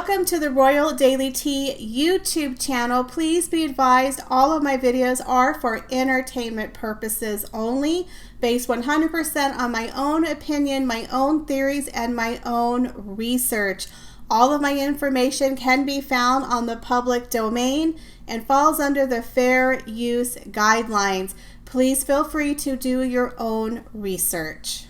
Welcome to the Royal Daily Tea YouTube channel. Please be advised all of my videos are for entertainment purposes only, based 100% on my own opinion, my own theories, and my own research. All of my information can be found on the public domain and falls under the fair use guidelines. Please feel free to do your own research.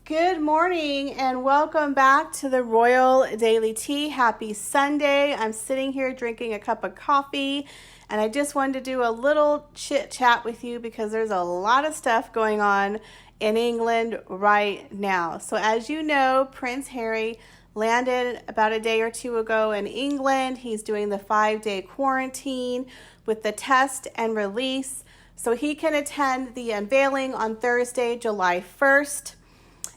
Good morning and welcome back to the Royal Daily Tea. Happy Sunday. I'm sitting here drinking a cup of coffee and I just wanted to do a little chit chat with you because there's a lot of stuff going on in England right now. So as you know, Prince Harry landed about a day or two ago in England. He's doing the 5-day quarantine with the test and release so he can attend the unveiling on Thursday, July 1st.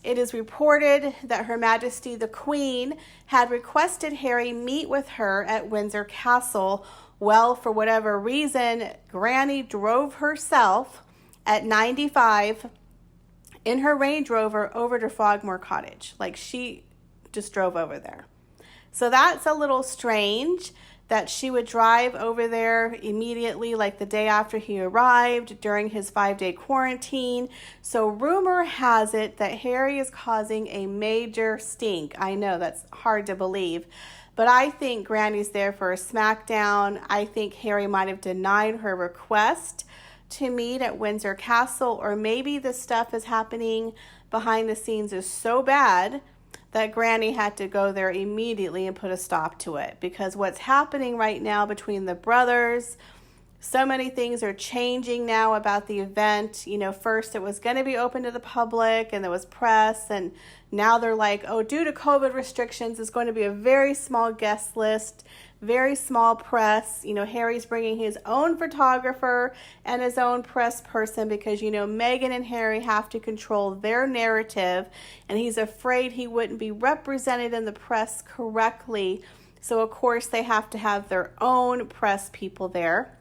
It is reported that Her Majesty the Queen had requested Harry meet with her at Windsor Castle. Well, for whatever reason, Granny drove herself at 95 in her Range Rover over to Frogmore Cottage. Like, she just drove over there. So that's a little strange that she would drive over there immediately, like the day after he arrived during his 5-day quarantine. So rumor has it that Harry is causing a major stink. I know that's hard to believe, but I think Granny's there for a smackdown. I think Harry might have denied her request to meet at Windsor Castle, or maybe the stuff is happening behind the scenes is so bad that Granny had to go there immediately and put a stop to it. Because what's happening right now between the brothers, so many things are changing now about the event. You know, first it was going to be open to the public and there was press, and now they're like, oh, due to COVID restrictions, it's going to be a very small guest list, very small press. You know, Harry's bringing his own photographer and his own press person because, you know, Meghan and Harry have to control their narrative, and he's afraid he wouldn't be represented in the press correctly. So, of course, they have to have their own press people there.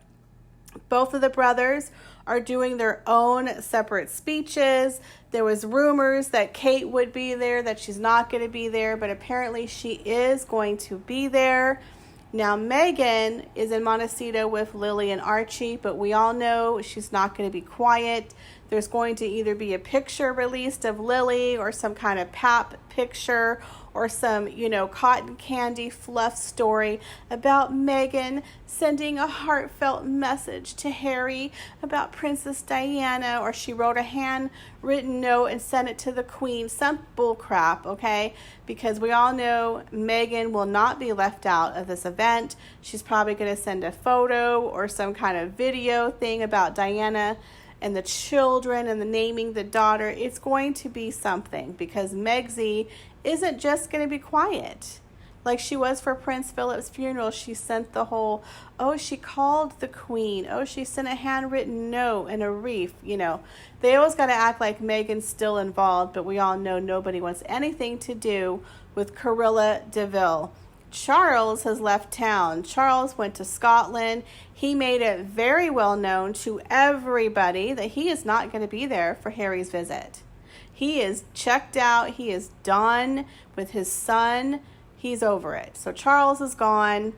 Both of the brothers are doing their own separate speeches. There was rumors that Kate would be there, that she's not going to be there, but apparently she is going to be there. Now, Meghan is in Montecito with Lily and Archie, but we all know she's not going to be quiet. There's going to either be a picture released of Lily or some kind of pap picture or some, you know, cotton candy fluff story about Meghan sending a heartfelt message to Harry about Princess Diana, or she wrote a handwritten note and sent it to the Queen. Some bull crap, okay? Because we all know Meghan will not be left out of this event. She's probably going to send a photo or some kind of video thing about Diana and the children and the naming the daughter. It's going to be something because Megsy isn't just going to be quiet like she was for Prince Philip's funeral. She sent the whole, oh, she called the Queen, oh, she sent a handwritten note and a wreath. You know, they always got to act like Meghan's still involved, but we all know nobody wants anything to do with Cruella de Vil. Charles has left town. Charles went to Scotland. He made it very well known to everybody that he is not going to be there for Harry's visit. He is checked out. He is done with his son. He's over it. So Charles is gone.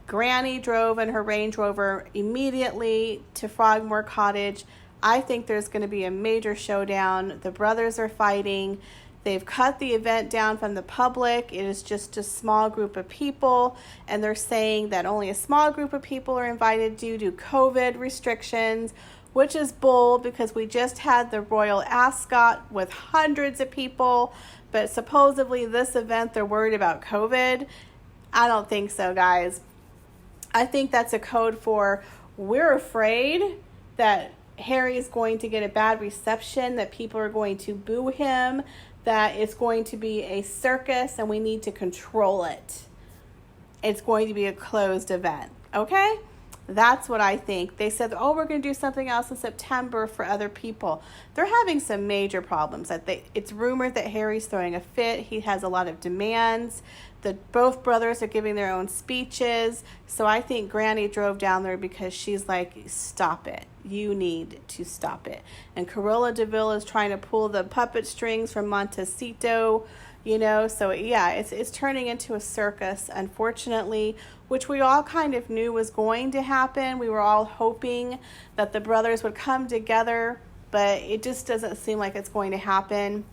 Granny drove in her Range Rover immediately to Frogmore Cottage. I think there's going to be a major showdown. The brothers are fighting. They've cut the event down from the public. It is just a small group of people, and they're saying that only a small group of people are invited due to COVID restrictions, which is bull because we just had the Royal Ascot with hundreds of people, but supposedly this event they're worried about COVID. I don't think so, guys. I think that's a code for we're afraid that Harry is going to get a bad reception, that people are going to boo him, that it's going to be a circus and we need to control it. It's going to be a closed event, okay? That's what I think. They said, oh, we're going to do something else in September for other people. They're having some major problems. It's rumored that Harry's throwing a fit. He has a lot of demands. Both brothers are giving their own speeches. So I think Granny drove down there because she's like, stop it. You need to stop it. And Cruella de Vil is trying to pull the puppet strings from Montecito So yeah, it's turning into a circus, unfortunately, which we all kind of knew was going to happen. We were all hoping that the brothers would come together, but it just doesn't seem like it's going to happen.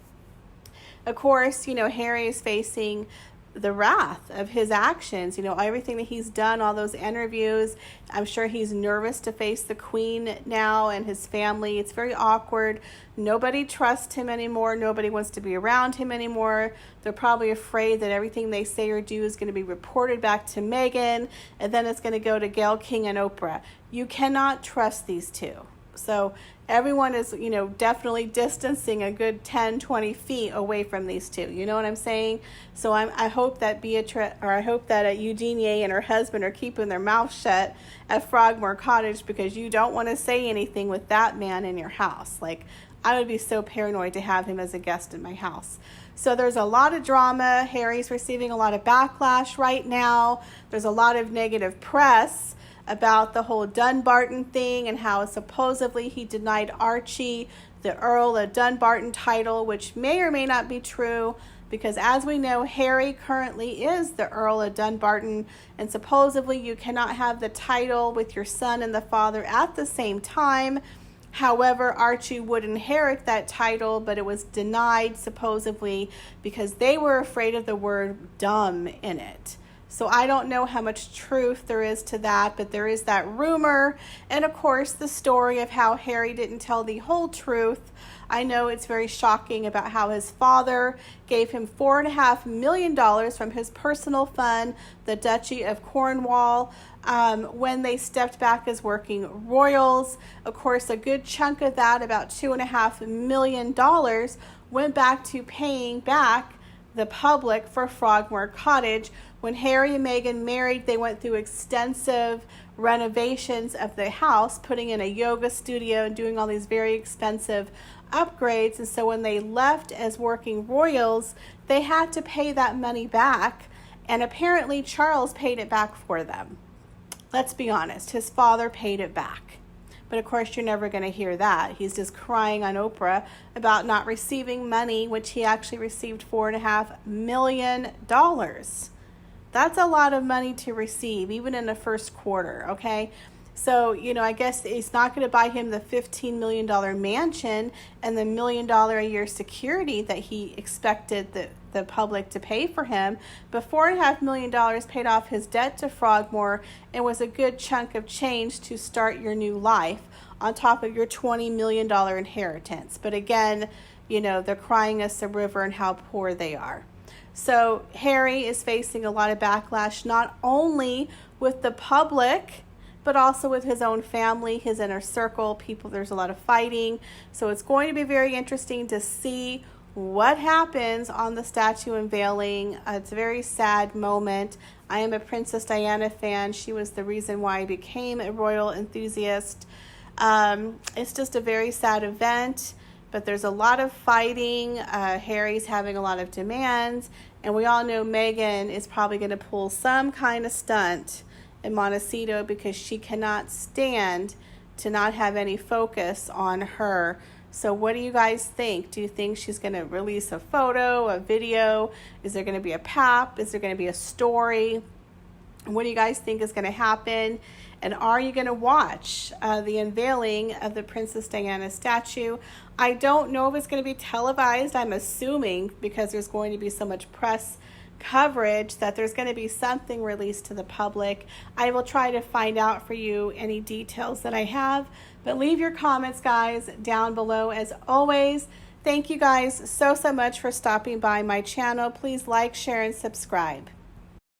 Of course, Harry is facing the wrath of his actions, everything that he's done, all those interviews. I'm sure he's nervous to face the Queen now and his family. It's very awkward. Nobody trusts him anymore. Nobody wants to be around him anymore. They're probably afraid that everything they say or do is going to be reported back to Meghan, and then it's going to go to Gayle King and Oprah. You cannot trust these two. So everyone is, definitely distancing a good 10, 20 feet away from these two. You know what I'm saying? So I hope that Eugenie and her husband are keeping their mouth shut at Frogmore Cottage, because you don't want to say anything with that man in your house. Like, I would be so paranoid to have him as a guest in my house. So there's a lot of drama. Harry's receiving a lot of backlash right now. There's a lot of negative press about the whole Dunbarton thing and how supposedly he denied Archie the Earl of Dunbarton title, which may or may not be true, because as we know, Harry currently is the Earl of Dunbarton, and supposedly you cannot have the title with your son and the father at the same time. However, Archie would inherit that title, but it was denied supposedly because they were afraid of the word dumb in it. So I don't know how much truth there is to that, but there is that rumor. And of course, the story of how Harry didn't tell the whole truth. I know it's very shocking about how his father gave him $4.5 million from his personal fund, the Duchy of Cornwall, when they stepped back as working royals. Of course, a good chunk of that, about $2.5 million, went back to paying back the public for Frogmore Cottage. When Harry and Meghan married, they went through extensive renovations of the house, putting in a yoga studio and doing all these very expensive upgrades. And so when they left as working royals, they had to pay that money back. And apparently Charles paid it back for them. Let's be honest, his father paid it back. But of course, you're never going to hear that. He's just crying on Oprah about not receiving money, which he actually received $4.5 million. That's a lot of money to receive, even in the first quarter, okay? So, I guess it's not going to buy him the $15 million mansion and the $1 million a year security that he expected the public to pay for him. But $4.5 million paid off his debt to Frogmore and was a good chunk of change to start your new life on top of your $20 million inheritance. But again, they're crying us a river and how poor they are. So Harry is facing a lot of backlash, not only with the public, but also with his own family, his inner circle, people. There's a lot of fighting. So it's going to be very interesting to see what happens on the statue unveiling. It's a very sad moment. I am a Princess Diana fan. She was the reason why I became a royal enthusiast. It's just a very sad event, but there's a lot of fighting. Harry's having a lot of demands, and we all know Meghan is probably going to pull some kind of stunt in Montecito because she cannot stand to not have any focus on her. So what do you guys think? Do you think she's going to release a photo, a video? Is there going to be a pap? Is there going to be a story? What do you guys think is going to happen? And are you going to watch the unveiling of the Princess Diana statue? I don't know if it's going to be televised. I'm assuming because there's going to be so much press coverage that there's going to be something released to the public. I will try to find out for you any details that I have. But leave your comments, guys, down below. As always, thank you guys so much for stopping by my channel. Please like, share, and subscribe.